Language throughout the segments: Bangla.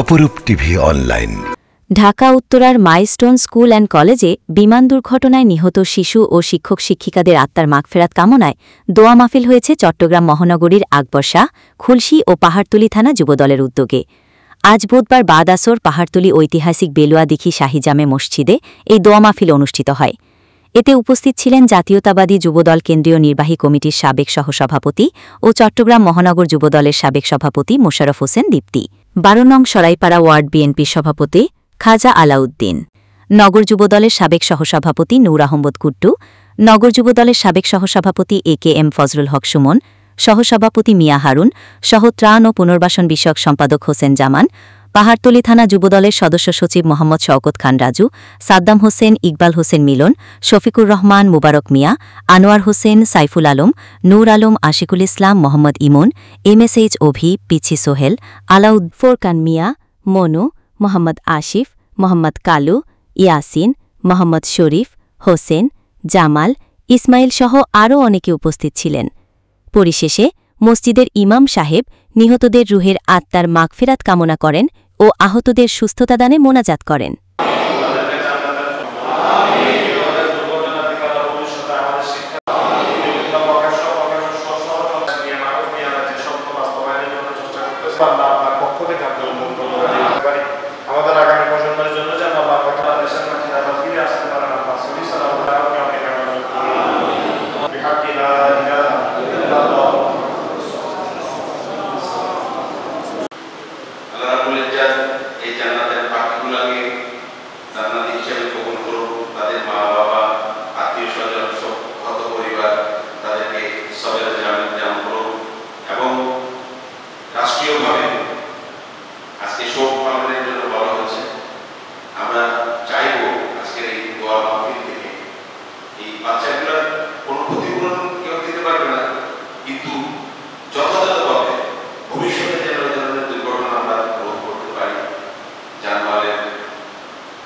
অপরূপ টিভি অনলাইন। ঢাকা উত্তরার মাইলস্টোন স্কুল অ্যান্ড কলেজে বিমান দুর্ঘটনায় নিহত শিশু ও শিক্ষক শিক্ষিকাদের আত্মার মাগফেরাত কামনায় দোয়া মাহফিল হয়েছে চট্টগ্রাম মহানগরীর আকবর শাহ, খুলশী ও পাহাড়তলী থানা যুবদলের উদ্যোগে। আজ বুধবার বাদ আসর পাহাড়তলী ঐতিহাসিক বেলুয়াদিঘি শাহী জামে মসজিদে এই দোয়া মাহফিল অনুষ্ঠিত হয়। এতে উপস্থিত ছিলেন জাতীয়তাবাদী যুবদল কেন্দ্রীয় নির্বাহী কমিটির সাবেক সহসভাপতি ও চট্টগ্রাম মহানগর যুবদলের সাবেক সভাপতি মোশাররফ হোসেন দীপ্তি, 12 নং সরাইপাড়া ওয়ার্ড বিএনপির সভাপতি খাজা আলাউদ্দিন, নগর যুবদলের সাবেক সহসভাপতি নূর আহমদ কুট্টু, নগর যুবদলের সাবেক সহসভাপতি AKM ফজলুল হক সুমন, সহসভাপতি মিয়া হারুন সহ ত্রাণ ও পুনর্বাসন বিষয়ক সম্পাদক হোসেন জামান, পাহাড়তলী থানা যুবদলের সদস্য সচিব মোহাম্মদ শওকত খান রাজু, সাদ্দাম হোসেন, ইকবাল হোসেন মিলন, শফিকুর রহমান, মুবারক মিয়া, আনোয়ার হোসেন, সাইফুল আলম, নূর আলম, আশিকুল ইসলাম, মোহাম্মদ ইমন, MSH অভি, পিছি সোহেল, আলাউদ, ফোরকান মিয়া, মনু, মোহাম্মদ আসিফ, মোহাম্মদ কালু, ইয়াসিন, মোহাম্মদ শরীফ, হোসেন, জামাল, ইসমাইল সহ আরও অনেকে উপস্থিত ছিলেন। পরিশেষে মসজিদের ইমাম সাহেব নিহতদের রুহের আত্মার মাগফিরাত কামনা করেন ও আহতদের সুস্থতা দানে মোনাজাত করেন। আমাদের আগামী প্রজন্মের জন্য যেন আল্লাহ তাআলা দেশের মাঝে আবার ফিরে আসতে পারেন। আল্লাহ সাল্লাল্লাহু আলাইহি এই জান্নাতের পাখিগুলোকে জান্নাতি হিসেবে কবুল করুন। তাদের মা বাবা, আত্মীয় স্বজন, শত পরিবার তাদেরকে সবের জামিন করুন। এবং রাষ্ট্রীয়ভাবে আজকে শোক পালনের জন্য বলা হচ্ছে। আমরা চাইব আজকের এই দোয়া মাহফিল থেকে এই বাচ্চাগুলোর কোনো ক্ষতিপূরণ কেউ দিতে পারবে না, কিন্তু যথাযথভাবে ভবিষ্যতে যেন এই ধরনের দুর্ঘটনা আমরা রোধ করতে পারি, যানবাহনের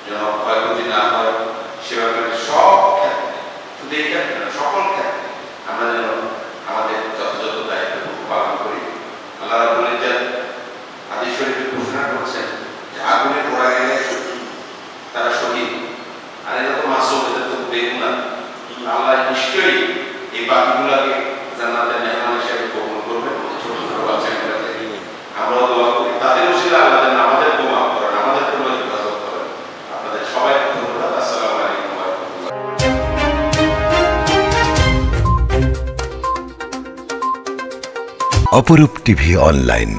যেন ক্ষয়ক্ষতি না হয়, সে ব্যাপারে সব ক্ষেত্রে, শুধু এই ক্ষেত্রে না, সকল ক্ষেত্রে আমরা যেন আমাদের যথাযথ দায়িত্ব পালন করি। আল্লাহ রাব্বুল ইজ্জত হাদিস শরীফে ঘোষণা করছেন যে আগুনে পোড়া গেলে তারা শহীদ, আর এটা তো মাসুম, এটা তো বেগুনাহ। আল্লাহ নিশ্চয়ই এই পাখিগুলোকে জান্নাতের মেহমান হিসেবে কবুল করবেন। ছোট ছোট বাচ্চাগুলোকে আমরাও দোয়া করি তাদের উসিলায় আল্লাহ যেন আমাদের মাফ করেন, আমাদের হেফাজত করেন। আপনাদের সবাইকে ধন্যবাদ। আসসালামু আলাইকুম ওয়া রাহমাতুল্লাহ। অপরূপ টিভি অনলাইন।